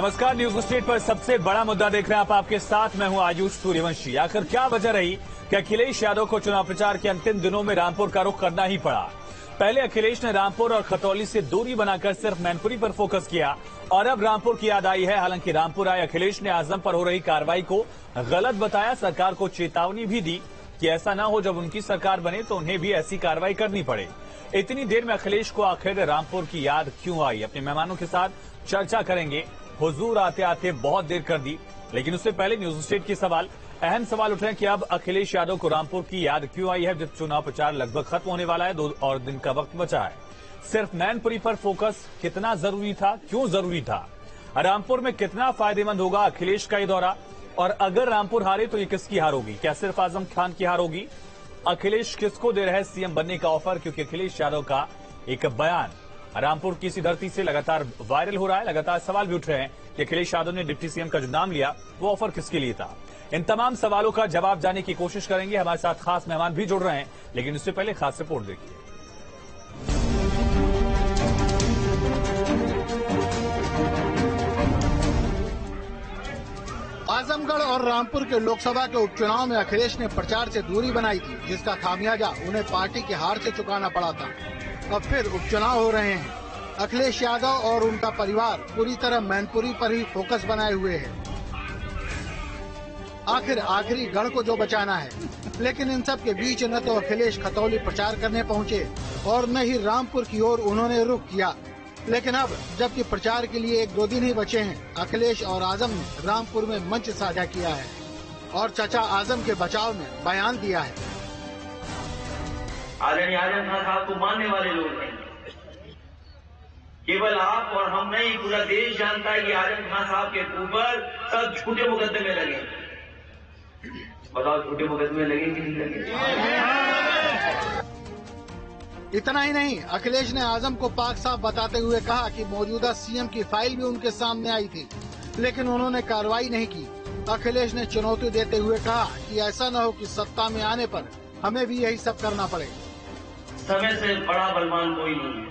नमस्कार, news state पर सबसे बड़ा मुद्दा देख रहे हैं आप। आपके साथ मैं हूं आयुष सूर्यवंशी। आखिर क्या वजह रही कि अखिलेश यादव को चुनाव प्रचार के अंतिम दिनों में रामपुर का रुख करना ही पड़ा? पहले अखिलेश ने रामपुर और खतौली से दूरी बनाकर सिर्फ मैनपुरी पर फोकस किया और अब रामपुर की याद आई है। हालांकि रामपुर आए अखिलेश ने आजम पर हो रही कार्रवाई को गलत बताया, सरकार को चेतावनी भी दी कि ऐसा न हो जब उनकी सरकार बने तो उन्हें भी ऐसी कार्रवाई करनी पड़े। इतनी देर में अखिलेश को आखिर रामपुर की याद क्यों आई? अपने मेहमानों के साथ चर्चा करेंगे। हुजूर आते आते बहुत देर कर दी, लेकिन उससे पहले न्यूज स्टेट के सवाल, अहम सवाल उठ रहे हैं कि अब अखिलेश यादव को रामपुर की याद क्यों आई है जब चुनाव प्रचार लगभग खत्म होने वाला है, 2 और दिन का वक्त बचा है। सिर्फ मैनपुरी पर फोकस कितना जरूरी था, क्यों जरूरी था? रामपुर में कितना फायदेमंद होगा अखिलेश का ये दौरा? और अगर रामपुर हारे तो ये किसकी हार होगी? क्या सिर्फ आजम खान की हार होगी? अखिलेश किसको दे रहे हैं सीएम बनने का ऑफर? क्योंकि अखिलेश यादव का एक बयान रामपुर की इसी धरती से लगातार वायरल हो रहा है। लगातार सवाल भी उठ रहे हैं कि अखिलेश यादव ने डिप्टी सीएम का जो नाम लिया वो ऑफर किसके लिए था। इन तमाम सवालों का जवाब जानने की कोशिश करेंगे। हमारे साथ खास मेहमान भी जुड़ रहे हैं, लेकिन उससे पहले खास रिपोर्ट देखिए। आजमगढ़ और रामपुर के लोकसभा के उपचुनाव में अखिलेश ने प्रचार से दूरी बनाई थी, जिसका खामियाजा उन्हें पार्टी की हार से चुकाना पड़ा था। अब फिर उपचुनाव हो रहे हैं। अखिलेश यादव और उनका परिवार पूरी तरह मैनपुरी पर ही फोकस बनाए हुए है। आखिर आखिरी गढ़ को जो बचाना है, लेकिन इन सब के बीच न तो अखिलेश खतौली प्रचार करने पहुंचे और न ही रामपुर की ओर उन्होंने रुख किया। लेकिन अब जबकि प्रचार के लिए 1-2 दिन ही बचे हैं, अखिलेश और आजम ने रामपुर में मंच साझा किया है और चाचा आजम के बचाव में बयान दिया है। आदरणीय आजम खान साहब को मानने वाले लोग हैं। केवल आप और हम नहीं, पूरा देश जानता है कि आजम खान साहब के ऊपर सब झूठे मुकदमे लगे। बताओ, झूठे मुकदमे लगे कि नहीं लगे? इतना ही नहीं, अखिलेश ने आजम को पाक साफ बताते हुए कहा कि मौजूदा सीएम की फाइल भी उनके सामने आई थी, लेकिन उन्होंने कार्रवाई नहीं की। अखिलेश ने चुनौती देते हुए कहा कि ऐसा न हो कि सत्ता में आने पर हमें भी यही सब करना पड़े। समय से बड़ा बलवान कोई नहीं है।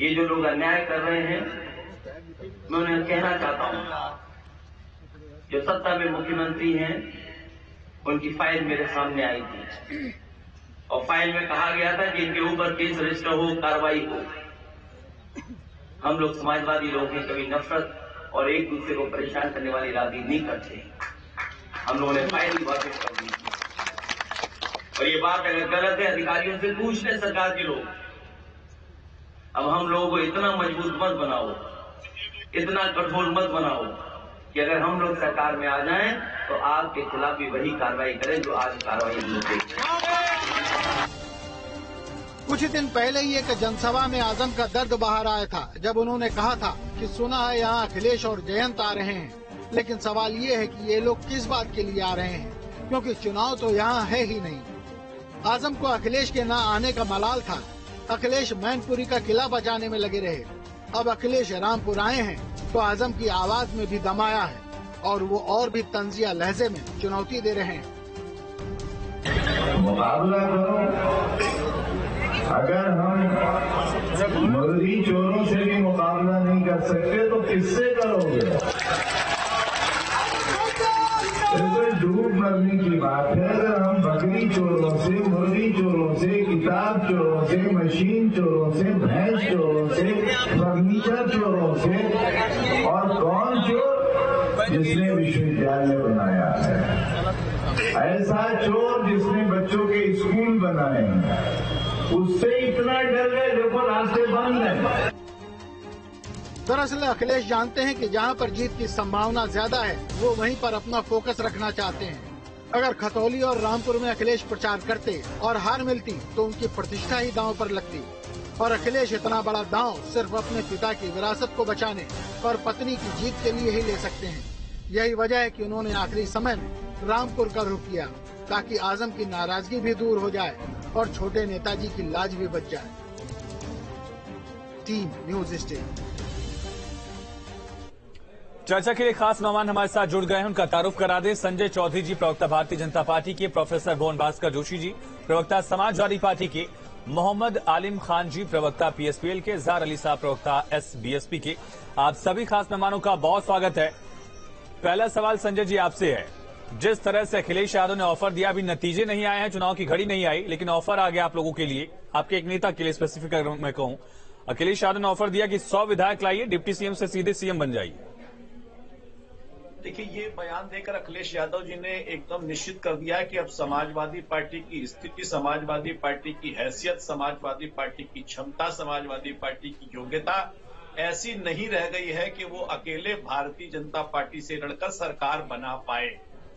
ये जो लोग अन्याय कर रहे हैं, मैं उन्हें कहना चाहता हूँ, जो सत्ता में मुख्यमंत्री हैं, उनकी फाइल मेरे सामने आई थी और फाइल में कहा गया था कि इनके ऊपर केस रजिस्टर हो, कार्रवाई हो। हम लोग समाजवादी लोग हैं, कभी नफरत और एक दूसरे को परेशान करने वाली राजनीति नहीं करते। हम लोगों ने फाइल भी वापस कर दी और ये बात अगर गलत है, अधिकारियों से पूछ लें सरकार के लोग। अब हम लोगों को इतना मजबूत मत बनाओ, इतना कठोर मत बनाओ कि अगर हम लोग सरकार में आ जाएं तो आपके खिलाफ भी वही कार्रवाई करें जो आज कार्रवाई हम लोग देख रहे हैं। कुछ दिन पहले ही एक जनसभा में आजम का दर्द बाहर आया था, जब उन्होंने कहा था कि सुना है यहाँ अखिलेश और जयंत आ रहे हैं, लेकिन सवाल ये है कि ये लोग किस बात के लिए आ रहे हैं, क्योंकि चुनाव तो यहाँ है ही नहीं। आजम को अखिलेश के न आने का मलाल था। अखिलेश मैनपुरी का किला बचाने में लगे रहे। अब अखिलेश रामपुर आए हैं तो आजम की आवाज में भी दम आया है और वो और भी तंजिया लहजे में चुनौती दे रहे हैं। मुकाबला करो। अगर हम मुर्गी चोरों से भी मुकाबला नहीं कर सकते तो किससे करोगे? झूठ मरने की बात है। अगर हम बकरी चोरों से, मुर्गी चोरों से, किताब चोरों से, मशीन चोरों से, भैंस चोरों से, फर्नीचर चोरों से, और कौन चोर? जिसने विश्वविद्यालय बनाया है, ऐसा चोर जिसने बच्चों के स्कूल बनाए हैं, उससे इतना डर गए देखो रास्ते बंद हैं। दरअसल अखिलेश जानते हैं कि जहां पर जीत की संभावना ज्यादा है, वो वहीं पर अपना फोकस रखना चाहते हैं। अगर खतौली और रामपुर में अखिलेश प्रचार करते और हार मिलती तो उनकी प्रतिष्ठा ही दांव पर लगती। और अखिलेश इतना बड़ा दांव सिर्फ अपने पिता की विरासत को बचाने और पत्नी की जीत के लिए ही ले सकते हैं। यही वजह है कि उन्होंने आखिरी समय में रामपुर का रुख किया, ताकि आजम की नाराजगी भी दूर हो जाए और छोटे नेताजी की लाज भी बच जाए। Team news state. चर्चा के लिए खास मेहमान हमारे साथ जुड़ गए हैं, उनका तारुफ करा दें। संजय चौधरी जी, प्रवक्ता भारतीय जनता पार्टी के, प्रोफेसर भुवन भास्कर जोशी जी, प्रवक्ता समाजवादी पार्टी के, मोहम्मद आलिम खान जी, प्रवक्ता पीएसपीएल के, जार अली साहब, प्रवक्ता एसबीएसपी के, आप सभी खास मेहमानों का बहुत स्वागत है। पहला सवाल संजय जी आपसे है, जिस तरह से अखिलेश यादव ने ऑफर दिया, अभी नतीजे नहीं आए हैं, चुनाव की घड़ी नहीं आई, लेकिन ऑफर आ गया आप लोगों के लिए, आपके एक नेता के लिए स्पेसिफिक अगर मैं कहूं, अखिलेश यादव ने ऑफर दिया कि 100 विधायक लाइए, डिप्टी सीएम से सीधे सीएम बन जाइए। देखिए, ये बयान देकर अखिलेश यादव जी ने एकदम निश्चित कर दिया है कि अब समाजवादी पार्टी की स्थिति, समाजवादी पार्टी की हैसियत, समाजवादी पार्टी की क्षमता, समाजवादी पार्टी की योग्यता ऐसी नहीं रह गई है कि वो अकेले भारतीय जनता पार्टी से लड़कर सरकार बना पाए।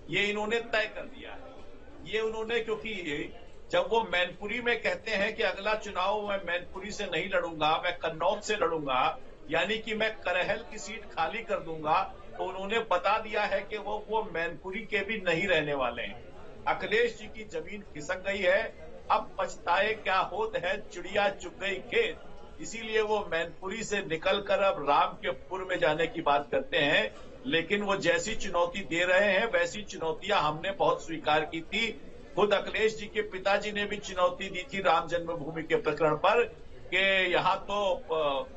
ये इन्होंने तय कर दिया है। ये उन्होंने, क्योंकि जब वो मैनपुरी में कहते हैं कि अगला चुनाव मैं मैनपुरी से नहीं लड़ूंगा, मैं कन्नौज से लड़ूंगा, यानी कि मैं करहल की सीट खाली कर दूंगा, तो उन्होंने बता दिया है कि वो मैनपुरी के भी नहीं रहने वाले हैं। अखिलेश जी की जमीन खिसक गई है, अब पछताए क्या होत है, चिड़िया चुग गई खेत। इसीलिए वो मैनपुरी से निकलकर अब राम के पुर में जाने की बात करते हैं। लेकिन वो जैसी चुनौती दे रहे हैं वैसी चुनौतियां हमने बहुत स्वीकार की थी। खुद अखिलेश जी के पिताजी ने भी चुनौती दी थी राम जन्मभूमि के प्रकरण पर कि यहाँ तो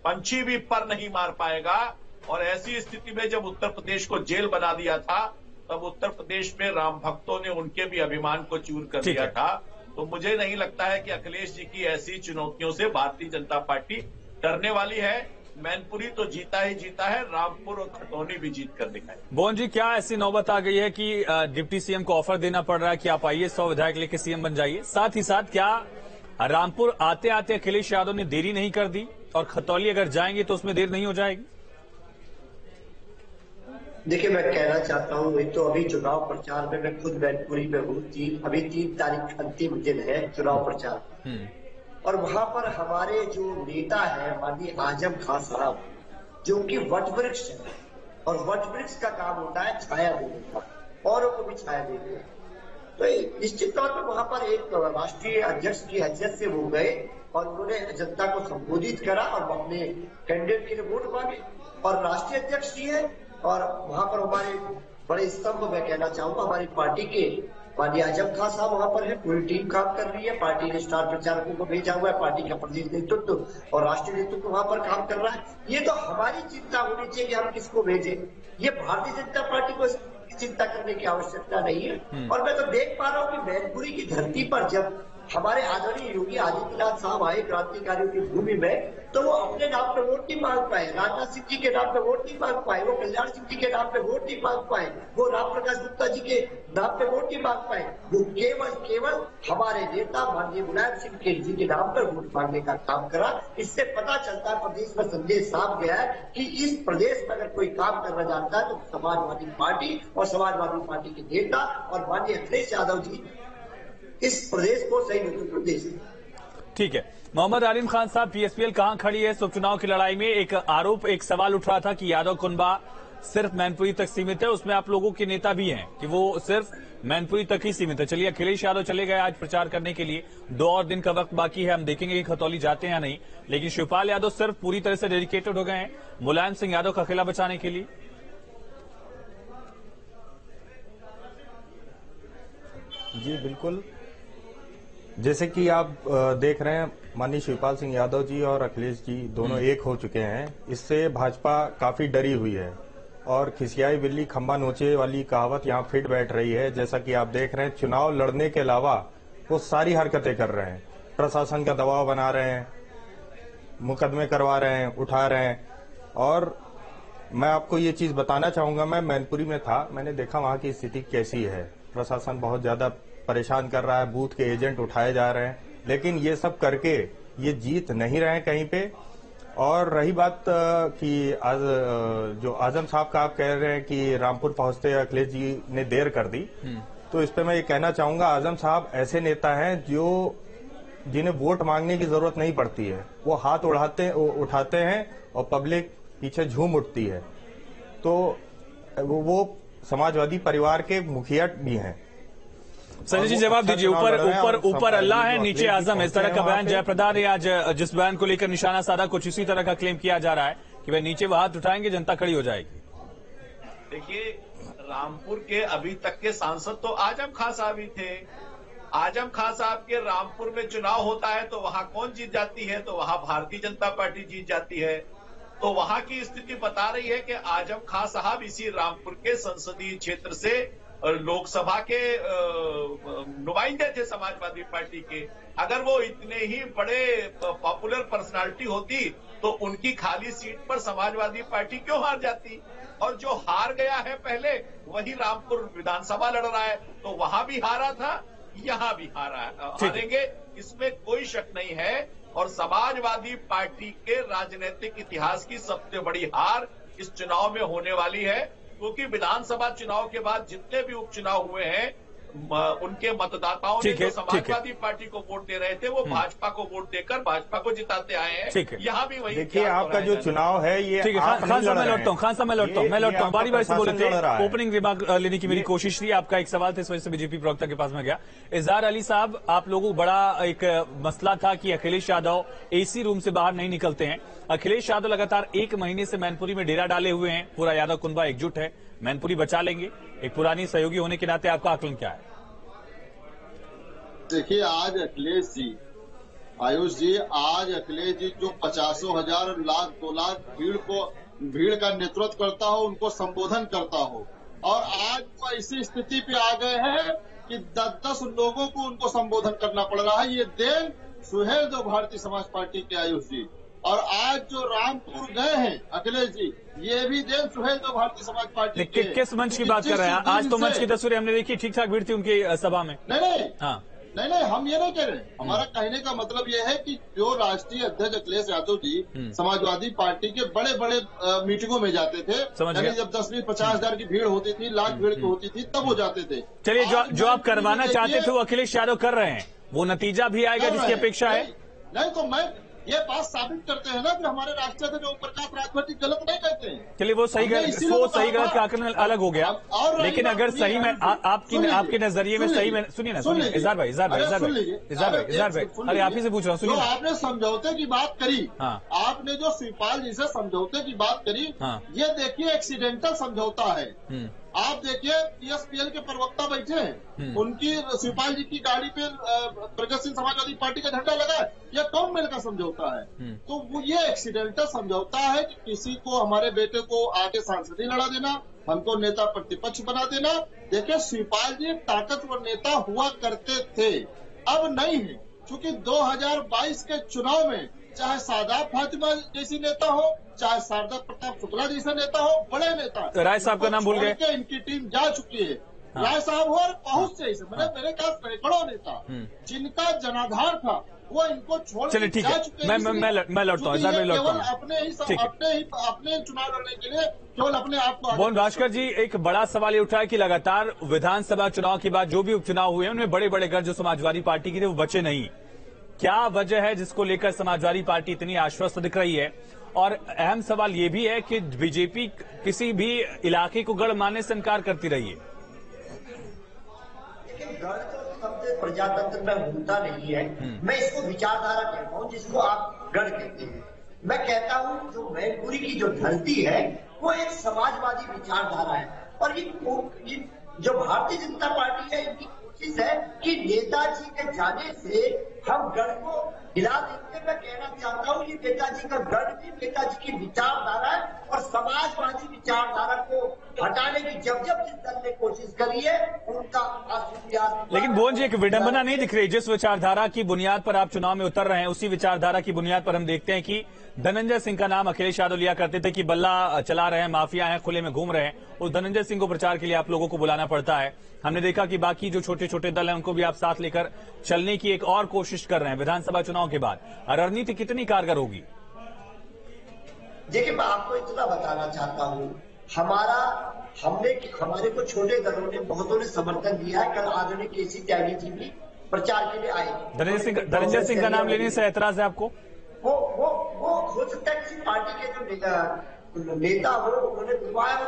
पंछी भी पर नहीं मार पाएगा। और ऐसी स्थिति में जब उत्तर प्रदेश को जेल बना दिया था, तब उत्तर प्रदेश में राम भक्तों ने उनके भी अभिमान को चूर कर दिया था। तो मुझे नहीं लगता है कि अखिलेश जी की ऐसी चुनौतियों से भारतीय जनता पार्टी डरने वाली है। मैनपुरी तो जीता ही जीता है, रामपुर और खटौनी भी जीत कर दिखाए। बोन जी, क्या ऐसी नौबत आ गई है कि डिप्टी सीएम को ऑफर देना पड़ रहा है कि आप आइए 100 विधायक लेके सीएम बन जाइए? साथ ही साथ क्या रामपुर आते आते अखिलेश यादव ने देरी नहीं कर दी, और खतौली अगर जाएंगे तो उसमें देर नहीं हो जाएगी? देखिए, मैं कहना चाहता हूँ, एक तो अभी चुनाव प्रचार में मैं खुद मैनपुरी में हूँ। अभी 3 तारीख अंतिम दिन है चुनाव प्रचार, और वहां पर हमारे जो नेता है माननीय आजम खान साहब, जो उनकी वट वृक्ष है, और वट वृक्ष का काम होता है छाया देने का, औरों को भी छाया देने का। तो निश्चित तौर पर वहां पर एक राष्ट्रीय अध्यक्ष की हैसियत से वो गए और उन्होंने जनता को संबोधित करा और अपने कैंडिडेट के लिए वोट मांगे, और राष्ट्रीय अध्यक्ष जी है। और वहां पर हमारे बड़े स्तंभ, मैं कहना चाहूंगा, हमारी पार्टी के माननीय आजम खान साहब वहां पर है, पूरी टीम काम कर रही है। पार्टी ने स्टार प्रचारकों को भेजा हुआ है, पार्टी का प्रदेश नेतृत्व और राष्ट्रीय नेतृत्व वहां पर काम कर रहा है। ये तो हमारी चिंता होनी चाहिए कि हम किसको भेजें। ये भारतीय जनता पार्टी को चिंता करने की आवश्यकता नहीं है। और मैं तो देख पा रहा हूँ कि मैनपुरी की धरती पर जब हमारे आदरणीय योगी आदित्यनाथ साहब आए क्रांतिकारियों की भूमि में, तो वो अपने नाम पे वोट नहीं मांग पाए, राजनाथ सिंह जी के नाम पे वोट नहीं मांग पाए, वो कल्याण सिंह जी के नाम पे वोट नहीं मांग पाए, वो राम प्रकाश गुप्ता जी के नाम पे वोट नहीं मांग पाए। वो केवल हमारे नेता माननीय मुलायम सिंह जी के नाम पर वोट मांगने का काम करा। इससे पता चलता है, प्रदेश में संदेश साफ गया है कि इस प्रदेश में अगर कोई काम करना जानता है तो समाजवादी पार्टी और समाजवादी पार्टी के नेता और माननीय अखिलेश यादव जी इस प्रदेश को सही नेतृत्व दे सकते। ठीक है, मोहम्मद आलिम खान साहब, पीएसपीएल कहां खड़ी है इस उपचुनाव की लड़ाई में? एक आरोप, एक सवाल उठ रहा था कि यादव कुनबा सिर्फ मैनपुरी तक सीमित है, उसमें आप लोगों के नेता भी हैं कि वो सिर्फ मैनपुरी तक ही सीमित है। चलिए, अखिलेश यादव चले गए आज प्रचार करने के लिए, 2 और दिन का वक्त बाकी है, हम देखेंगे कि खतौली जाते हैं या नहीं। लेकिन शिवपाल यादव सिर्फ पूरी तरह से डेडिकेटेड हो गए हैं मुलायम सिंह यादव का किला बचाने के लिए। जी बिल्कुल, जैसे कि आप देख रहे हैं, माननीय शिवपाल सिंह यादव जी और अखिलेश जी दोनों एक हो चुके हैं। इससे भाजपा काफी डरी हुई है और खिसियाई बिल्ली खंबा नोचे वाली कहावत यहाँ फिट बैठ रही है। जैसा कि आप देख रहे हैं, चुनाव लड़ने के अलावा वो सारी हरकतें कर रहे हैं, प्रशासन का दबाव बना रहे हैं, मुकदमे करवा रहे हैं, उठा रहे हैं। और मैं आपको ये चीज बताना चाहूंगा, मैं मैनपुरी में था, मैंने देखा वहां की स्थिति कैसी है। प्रशासन बहुत ज्यादा परेशान कर रहा है, बूथ के एजेंट उठाए जा रहे हैं, लेकिन ये सब करके ये जीत नहीं रहे कहीं पे। और रही बात कि आज जो आजम साहब का आप कह रहे हैं कि रामपुर पहुंचते अखिलेश जी ने देर कर दी, तो इस पे मैं ये कहना चाहूंगा, आजम साहब ऐसे नेता हैं जिन्हें वोट मांगने की जरूरत नहीं पड़ती है। वो हाथ उठाते हैं और पब्लिक पीछे झूम उठती है। तो वो समाजवादी परिवार के मुखिया भी हैं। संजय जी, जवाब दीजिए। ऊपर अल्लाह है, नीचे आजम, इस तरह का बयान जयप्रदा ने आज जिस बयान को लेकर निशाना साधा, कुछ इसी तरह का क्लेम किया जा रहा है कि वह नीचे वो हाथ उठाएंगे, जनता खड़ी हो जाएगी। देखिए, रामपुर के अभी तक के सांसद तो आजम खान साहब ही थे। आजम खान साहब के रामपुर में चुनाव होता है तो वहां कौन जीत जाती है? तो वहां भारतीय जनता पार्टी जीत जाती है। तो वहां की स्थिति बता रही है कि आजम खान साहब इसी रामपुर के संसदीय क्षेत्र से लोकसभा के नुमाइंदे थे समाजवादी पार्टी के। अगर वो इतने ही बड़े पॉपुलर पर्सनालिटी होती तो उनकी खाली सीट पर समाजवादी पार्टी क्यों हार जाती? और जो हार गया है पहले वही रामपुर विधानसभा लड़ रहा है, तो वहां भी हारा था, यहां भी हारेंगे, इसमें कोई शक नहीं है। और समाजवादी पार्टी के राजनीतिक इतिहास की सबसे बड़ी हार इस चुनाव में होने वाली है, क्योंकि विधानसभा चुनाव के बाद जितने भी उपचुनाव हुए हैं उनके मतदाताओं ने जो समाजवादी पार्टी को वोट दे रहे थे वो भाजपा को वोट देकर भाजपा को जिताते आए हैं। यहाँ भी वही देखिए, आपका जो चुनाव है ये खान साहब मैं लौटता हूँ बारी बारी से बोले थे, ओपनिंग रिमार्क लेने की मेरी कोशिश थी। आपका एक सवाल था, इस वजह से बीजेपी प्रवक्ता के पास में गया। इजहार अली साहब, आप लोगों को बड़ा एक मसला था कि अखिलेश यादव एसी रूम से बाहर नहीं निकलते हैं। अखिलेश यादव लगातार 1 महीने से मैनपुरी में डेरा डाले हुए हैं, पूरा यादव कुनबा एकजुट है, मैनपुरी बचा लेंगे। एक पुरानी सहयोगी होने के नाते आपका आकलन क्या है? देखिए, आज अखिलेश जी, आयुष जी, आज अखिलेश जी जो 50,000 लाख 2 लाख भीड़ का नेतृत्व करता हो, उनको संबोधन करता हो, और आज वो ऐसी स्थिति पे आ गए हैं कि 10-10 लोगों को उनको संबोधन करना पड़ रहा है। ये देन सुहेलदेव भारतीय समाज पार्टी के आयुष जी, और आज जो रामपुर गए हैं अखिलेश जी, ये भी देन सुहेलदेव भारतीय समाज पार्टी के। किस मंच की बात कर रहे हैं? आज तो मंच की तस्वीरें हमने देखी, ठीक ठाक भीड़ थी उनकी सभा में। नहीं, हम ये नहीं कह रहे। हमारा कहने का मतलब ये है कि जो राष्ट्रीय अध्यक्ष अखिलेश यादव जी समाजवादी पार्टी के बड़े बड़े मीटिंगों में जाते थे, यानी जब 10-20-50,000 की भीड़ होती थी, लाख भीड़ की होती थी, तब वो जाते थे। चलिए, जो आप करवाना चाहते थे वो अखिलेश यादव कर रहे हैं, वो नतीजा भी आएगा जिसकी अपेक्षा है। नहीं तो मैं ये बात साबित करते हैं ना कि हमारे राष्ट्रीय अध्यक्ष ओम प्रकाश राजभर गलत नहीं कहते हैं। चलिए, वो सही गलत का आकलन अलग हो गया, लेकिन अगर सही में आपके नजरिए में सही में, सुनिए ना, इजहार भाई, अरे आप ही से पूछ रहा हूँ, सुनिए। आपने समझौते की बात करी, आपने जो शिवपाल जी से समझौते की बात करी, ये देखिए एक्सीडेंटल समझौता है। आप देखिए, पीएसपीएल के प्रवक्ता बैठे हैं, उनकी शिवपाल जी की गाड़ी पे प्रगतिशील समाजवादी पार्टी का झंडा लगा है, यह कौन मेल का समझौता है? तो वो ये एक्सीडेंटल समझौता है कि किसी को, हमारे बेटे को आगे सांसदी लड़ा देना, हमको नेता प्रतिपक्ष बना देना। देखिए, शिवपाल जी ताकतवर नेता हुआ करते थे, अब नहीं है, क्योंकि 2022 के चुनाव में चाहे सादाब फातिमा जैसी नेता हो, चाहे शारदा प्रताप शुक्ला जैसा नेता हो, बड़े नेता, राय साहब का नाम भूल गए, इनकी टीम जा चुकी है। राय साहब हो और बहुत से ऐसे मेरे ख्याल सैकड़ों नेता जिनका जनाधार था, वो इनको छोड़ चलिए, ठीक है, मैं लौटता हूँ, अपने चुनाव लड़ने के लिए केवल अपने आप को। मोहन भास्कर जी, एक बड़ा सवाल ये उठा है कि लगातार विधानसभा चुनाव के बाद जो भी उपचुनाव हुए उनमें बड़े बड़े गढ़ जो समाजवादी पार्टी के थे वो बचे नहीं। क्या वजह है जिसको लेकर समाजवादी पार्टी इतनी आश्वस्त दिख रही है? और अहम सवाल ये भी है कि बीजेपी किसी भी इलाके को गढ़ मानने से इनकार करती रही है। लेकिन गढ़ तो शब्द प्रजातंत्र में होता नहीं है। मैं इसको विचारधारा कहता हूँ, जिसको आप गढ़ कहते हैं। मैं कहता हूँ जो मैनपुरी की जो धरती है वो एक समाजवादी विचारधारा है, और ये जो भारतीय जनता पार्टी है इनकी कोशिश है कि नेताजी के जाने से हम गढ़ को हिला देंगे। मैं कहना चाहता हूँ ये नेताजी का गढ़ भी नेताजी की विचारधारा है, और समाजवादी विचारधारा को हटाने की जब जिस दल ने कोशिश करी है उनका असुविधा। लेकिन भुवन जी, एक विडंबना नहीं दिख रही? जिस विचारधारा की बुनियाद पर आप चुनाव में उतर रहे हैं, उसी विचारधारा की बुनियाद पर हम देखते हैं कि धनंजय सिंह का नाम अखिलेश यादव लिया करते थे कि बल्ला चला रहे हैं, माफिया हैं, खुले में घूम रहे हैं। उस धनंजय सिंह को प्रचार के लिए आप लोगों को बुलाना पड़ता है। हमने देखा कि बाकी जो छोटे छोटे दल हैं उनको भी आप साथ लेकर चलने की एक और कोशिश कर रहे हैं विधानसभा चुनाव के बाद। रणनीति कितनी कारगर होगी? देखिए, मैं आपको इतना बताना चाहता हूँ, हमारे को छोटे दलों ने, बहुतों ने समर्थन दिया है। कल आदरणीय केसी त्यागी जी भी प्रचार के लिए आए। धनंजय सिंह का नाम लेने से ऐतराज है आपको? वो हो सकता है किसी पार्टी के जो नेता हो, उन्होंने बुलवाया हो,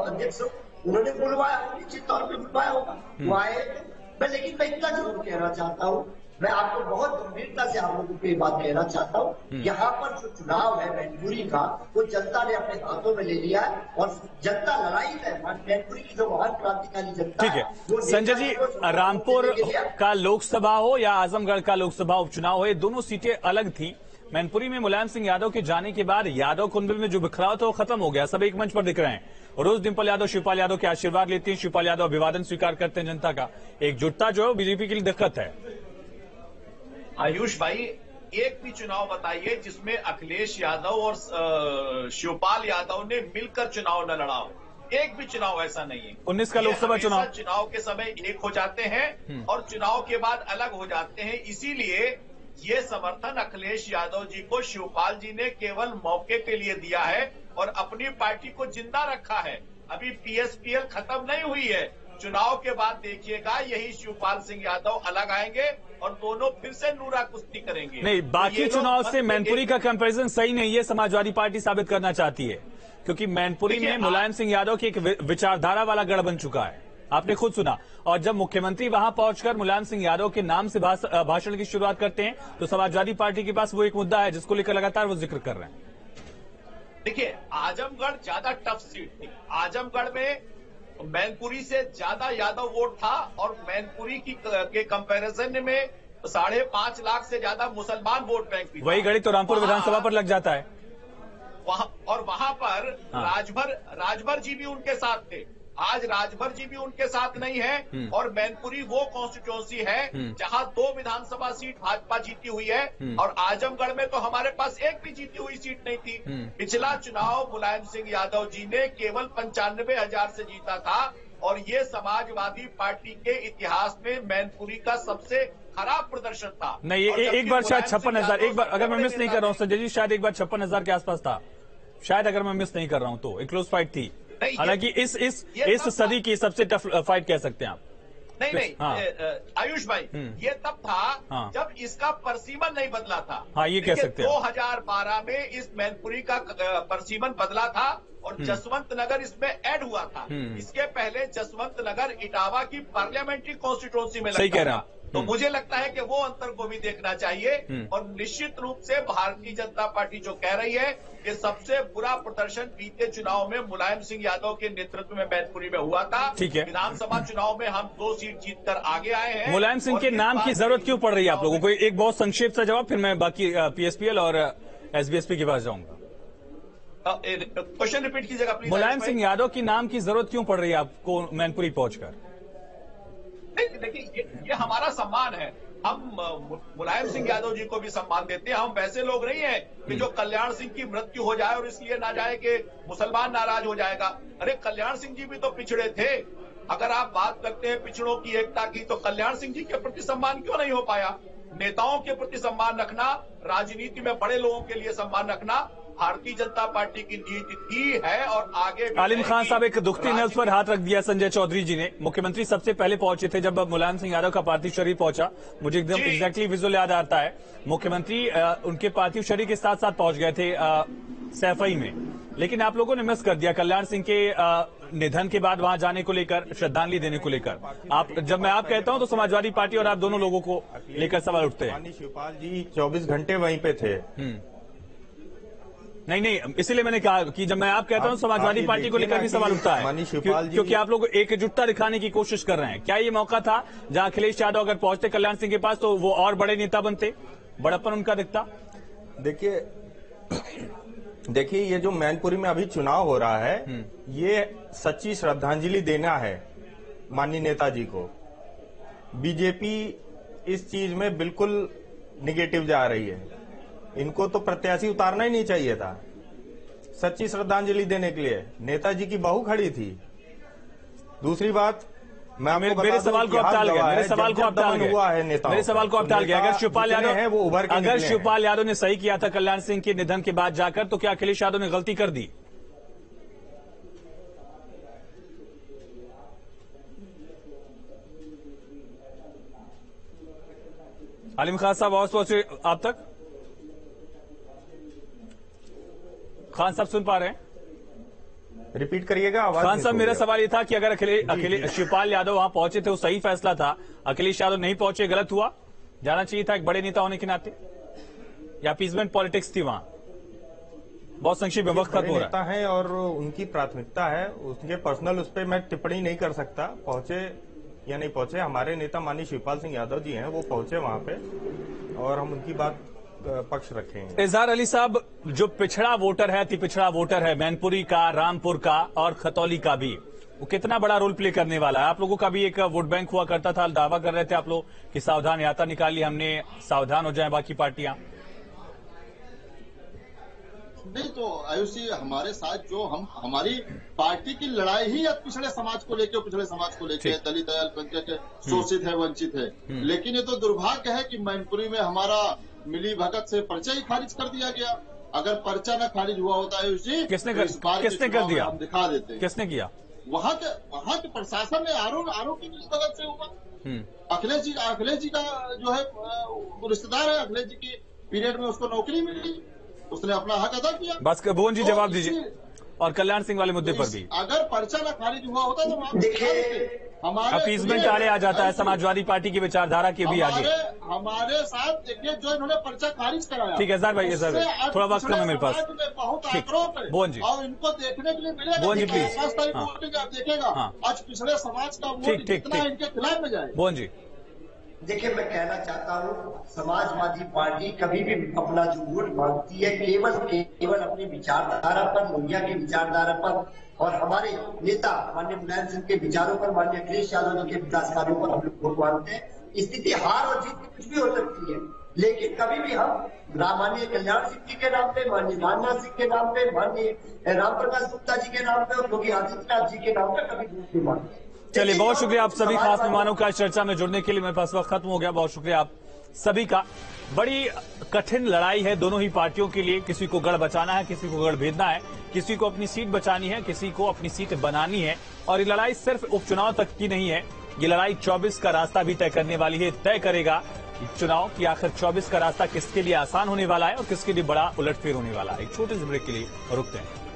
अध्यक्ष उन्होंने बुलवाया हो, निश्चित तौर पर बुलवाया होगा, वो आए। लेकिन मैं इतना जरूर कहना चाहता हूँ मैं आपको बहुत गंभीरता से आप लोगों को ये बात कहना चाहता हूँ, यहाँ पर जो चुनाव है मैनपुरी का, वो जनता ने अपने हाथों में ले लिया है और जनता लड़ाई है। मैनपुरी की जो महान क्रांतिकारी जनता, ठीक है संजय जी, रामपुर का लोकसभा हो या आजमगढ़ का लोकसभा उपचुनाव हो, ये दोनों सीटें अलग थी। मैनपुरी में मुलायम सिंह यादव के जाने के बाद यादव कुंभ में जो बिखराव था वो खत्म हो गया, सब एक मंच पर दिख रहे हैं। रोज डिंपल यादव शिवपाल यादव के आशीर्वाद लेती हैं, शिवपाल यादव अभिवादन स्वीकार करते हैं जनता का। एकजुटता जो है बीजेपी के लिए दिक्कत है। आयुष भाई, एक भी चुनाव बताइए जिसमें अखिलेश यादव और शिवपाल यादव ने मिलकर चुनाव न लड़ा हो। एक भी चुनाव ऐसा नहीं है। 19 का लोकसभा चुनाव के समय एक हो जाते हैं और चुनाव के बाद अलग हो जाते हैं। इसीलिए ये समर्थन अखिलेश यादव जी को शिवपाल जी ने केवल मौके के लिए दिया है और अपनी पार्टी को जिंदा रखा है। अभी पीएसपीएल खत्म नहीं हुई है। चुनाव के बाद देखिएगा यही शिवपाल सिंह यादव अलग आएंगे और दोनों फिर से नूरा कुश्ती करेंगे। नहीं, बाकी चुनाव से मैनपुरी का कंपैरिजन सही नहीं है, समाजवादी पार्टी साबित करना चाहती है, क्योंकि मैनपुरी में मुलायम सिंह यादव की एक विचारधारा वाला गढ़ बन चुका है। आपने खुद सुना। और जब मुख्यमंत्री वहां पहुंचकर मुलायम सिंह यादव के नाम से भाषण की शुरुआत करते हैं, तो समाजवादी पार्टी के पास वो एक मुद्दा है जिसको लेकर लगातार वो जिक्र कर रहे हैं। देखिए, आजमगढ़ ज्यादा टफ सीट थी। आजमगढ़ में मैनपुरी से ज्यादा यादव वोट था और मैनपुरी के कंपैरिजन में 5.5 लाख से ज्यादा मुसलमान वोट बैंक भी। वही गणित तो रामपुर विधानसभा पर लग जाता है। वहां पर राजभर जी भी उनके साथ थे। आज राजभर जी भी उनके साथ नहीं है और मैनपुरी वो कॉन्स्टिट्यूंसी है जहां 2 विधानसभा सीट भाजपा जीती हुई है और आजमगढ़ में तो हमारे पास एक भी जीती हुई सीट नहीं थी। पिछला चुनाव मुलायम सिंह यादव जी ने केवल 95,000 से जीता था और ये समाजवादी पार्टी के इतिहास में मैनपुरी का सबसे खराब प्रदर्शन था। नहीं, एक बार शायद 56,000, एक बार अगर मैं मिस नहीं कर रहा हूँ संजय जी, शायद एक बार 56,000 के आसपास था शायद, अगर मैं मिस नहीं कर रहा हूँ तो। एक क्लोज फाइट थी, हालांकि इस सदी की सबसे टफ फाइट कह सकते हैं आप। नहीं, आयुष भाई, ये तब था जब इसका परसीमन नहीं बदला था। हाँ, ये कह सकते हैं। 2012 में इस मैनपुरी का परसीमन बदला था और जसवंत नगर इसमें ऐड हुआ था। इसके पहले जसवंत नगर इटावा की पार्लियामेंट्री कॉन्स्टिट्यूंसी में लगता था। तो मुझे लगता है कि वो अंतर को भी देखना चाहिए और निश्चित रूप से भारतीय जनता पार्टी जो कह रही है कि सबसे बुरा प्रदर्शन बीते चुनाव में मुलायम सिंह यादव के नेतृत्व में मैनपुरी में हुआ था। ठीक है, विधानसभा चुनाव में हम 2 सीट जीतकर आगे आए हैं। मुलायम सिंह के नाम की जरूरत क्यों पड़ रही है आप लोगों को? एक बहुत संक्षिप्त सा जवाब, फिर मैं बाकी पीएसपीएल और एसबीएसपी के पास जाऊंगा। क्वेश्चन रिपीट कीजिएगा प्लीज। मुलायम सिंह यादव की नाम की जरूरत क्यों पड़ रही है आपको मैनपुरी पहुंचकर? देखिए, ये हमारा सम्मान है। हम मुलायम सिंह यादव जी को भी सम्मान देते हैं। हम वैसे लोग नहीं हैं कि जो कल्याण सिंह की मृत्यु हो जाए और इसलिए ना जाए कि मुसलमान नाराज हो जाएगा। अरे, कल्याण सिंह जी भी तो पिछड़े थे। अगर आप बात करते हैं पिछड़ों की एकता की, तो कल्याण सिंह जी के प्रति सम्मान क्यों नहीं हो पाया? नेताओं के प्रति सम्मान रखना, राजनीति में बड़े लोगों के लिए सम्मान रखना भारतीय जनता पार्टी की नीति थी, है और आगे। आलिम खान साहब, एक दुखती नब्ज पर हाथ रख दिया संजय चौधरी जी ने। मुख्यमंत्री सबसे पहले पहुंचे थे जब मुलायम सिंह यादव का पार्थिव शरीर पहुंचा। मुझे एकदम एग्जैक्टली विजुअल याद आता है। मुख्यमंत्री उनके पार्थिव शरीर के साथ साथ पहुंच गए थे सैफई में, लेकिन आप लोगों ने मिस कर दिया कल्याण सिंह के निधन के बाद वहां जाने को लेकर, श्रद्धांजलि देने को लेकर। जब मैं आप कहता हूं तो समाजवादी पार्टी और आप दोनों लोगों को लेकर सवाल उठते हैं। शिवपाल जी 24 घंटे वहीं पे थे। नहीं, इसीलिए मैंने कहा कि जब मैं आप कहता हूं समाजवादी पार्टी को लेकर भी सवाल उठता है, क्योंकि आप लोग एकजुटता दिखाने की कोशिश कर रहे हैं। क्या ये मौका था जहां अखिलेश यादव अगर पहुंचते कल्याण सिंह के पास तो वो और बड़े नेता बनते, बड़प्पन उनका दिखता? देखिए, ये जो मैनपुरी में अभी चुनाव हो रहा है, ये सच्ची श्रद्धांजलि देना है माननीय नेताजी को। बीजेपी इस चीज में बिल्कुल निगेटिव जा रही है। इनको तो प्रत्याशी उतारना ही नहीं चाहिए था। सच्ची श्रद्धांजलि देने के लिए नेताजी की बहू खड़ी थी। दूसरी बात, मैं मेरे सवाल को आप टाल गए। मेरे सवाल को आप टाल गए। अगर शिवपाल यादव ने सही किया था कल्याण सिंह के निधन के बाद जाकर, तो क्या अखिलेश यादव ने गलती कर दी? आलिम खान साहब, आवाज पहुंचे आप तक? खान साहब सुन पा रहे हैं? रिपीट करिएगा आवाज। खान साहब, मेरा सवाल ये था कि अगर अखिलेश शिवपाल यादव वहां पहुंचे थे वो सही फैसला था, अखिलेश यादव नहीं पहुंचे, गलत हुआ? जाना चाहिए था एक बड़े नेता होने के नाते, या अपीजमेंट पॉलिटिक्स थी वहां? बहुत संक्षिप्त में वक्त खत्म हो रहा है और उनकी प्राथमिकता है, उनके पर्सनल उस पर मैं टिप्पणी नहीं कर सकता, पहुंचे या नहीं पहुंचे। हमारे नेता माननीय शिवपाल सिंह यादव जी हैं, वो पहुंचे वहां पे और हम उनकी बात पक्ष रखेंगे। इजहार अली साहब, जो पिछड़ा वोटर है, अति पिछड़ा वोटर है मैनपुरी का, रामपुर का और खतौली का भी, वो कितना बड़ा रोल प्ले करने वाला है? आप लोगों का भी एक वोट बैंक हुआ करता था, दावा कर रहे थे आप लोग कि सावधान यात्रा निकाली हमने, सावधान हो जाए बाकी पार्टियां। नहीं तो आयुष जी, हमारे साथ जो हमारी पार्टी की लड़ाई ही पिछड़े समाज को लेकर, पिछड़े समाज को लेकर, दलित है, अल्पसंख्यक है, शोषित है, वंचित है। लेकिन ये तो दुर्भाग्य है कि मैनपुरी में हमारा मिली भगत से पर्चा ही खारिज कर दिया गया। अगर पर्चा न खारिज हुआ होता है आयुष जी, किसने कर दिया? हम दिखा देते हैं किसने किया? वहाँ के प्रशासन ने आरोप की मदद से हुआ। अखिलेश जी का जो है रिश्तेदार है, अखिलेश जी की पीरियड में उसको नौकरी मिली, उसने अपना हक अदा किया। बस भुवन जी जवाब दीजिए। और कल्याण सिंह वाले मुद्दे पर भी अगर पर्चा न खारिज हुआ होता तो देखिए हमारे अपीजमेंट आड़े आ जाता है समाजवादी पार्टी की विचारधारा के भी आगे। हमारे साथ देखिए जो इन्होंने पर्चा खारिज कराया। ठीक है इजहार भाई, थोड़ा वक्त कम है मेरे पास। बहुत आक्रोश है भुवन जी, और इनको देखने के लिए मिलेगा। भुवन जी प्लीज, 5 तारीख को वोटिंग आप देखेगा, आज पिछड़े समाज का वोट कितना इनके खिलाफ में जाए। भुवन जी देखिए, मैं कहना चाहता हूँ समाजवादी पार्टी कभी भी अपना जो वोट मांगती है केवल अपनी विचारधारा पर, मुहैया की विचारधारा पर और हमारे नेता माननीय मुलायम सिंह के विचारों पर, माननीय अखिलेश यादव जी के विकास कार्यों पर हम लोग वोट मांगते हैं। स्थिति हार और जीत कुछ भी हो सकती है, लेकिन कभी भी हम माननीय कल्याण सिंह जी के नाम पे, माननीय राजनाथ सिंह के नाम पे, माननीय रामप्रकाश गुप्ता जी के नाम पे और योगी आदित्यनाथ जी के नाम पे कभी वोट नहीं मांगते। चलिए, बहुत शुक्रिया आप सभी खास मेहमानों का इस चर्चा में जुड़ने के लिए। मेरे पास वक्त खत्म हो गया। बहुत शुक्रिया आप सभी का। बड़ी कठिन लड़ाई है दोनों ही पार्टियों के लिए। किसी को गढ़ बचाना है, किसी को गढ़ भेदना है, किसी को अपनी सीट बचानी है, किसी को अपनी सीट बनानी है। और ये लड़ाई सिर्फ उपचुनाव तक की नहीं है, ये लड़ाई 24 का रास्ता भी तय करने वाली है। तय करेगा चुनाव कि आखिर 24 का रास्ता किसके लिए आसान होने वाला है और किसके लिए बड़ा उलटफेर होने वाला है। एक छोटे से ब्रेक के लिए रुकते हैं।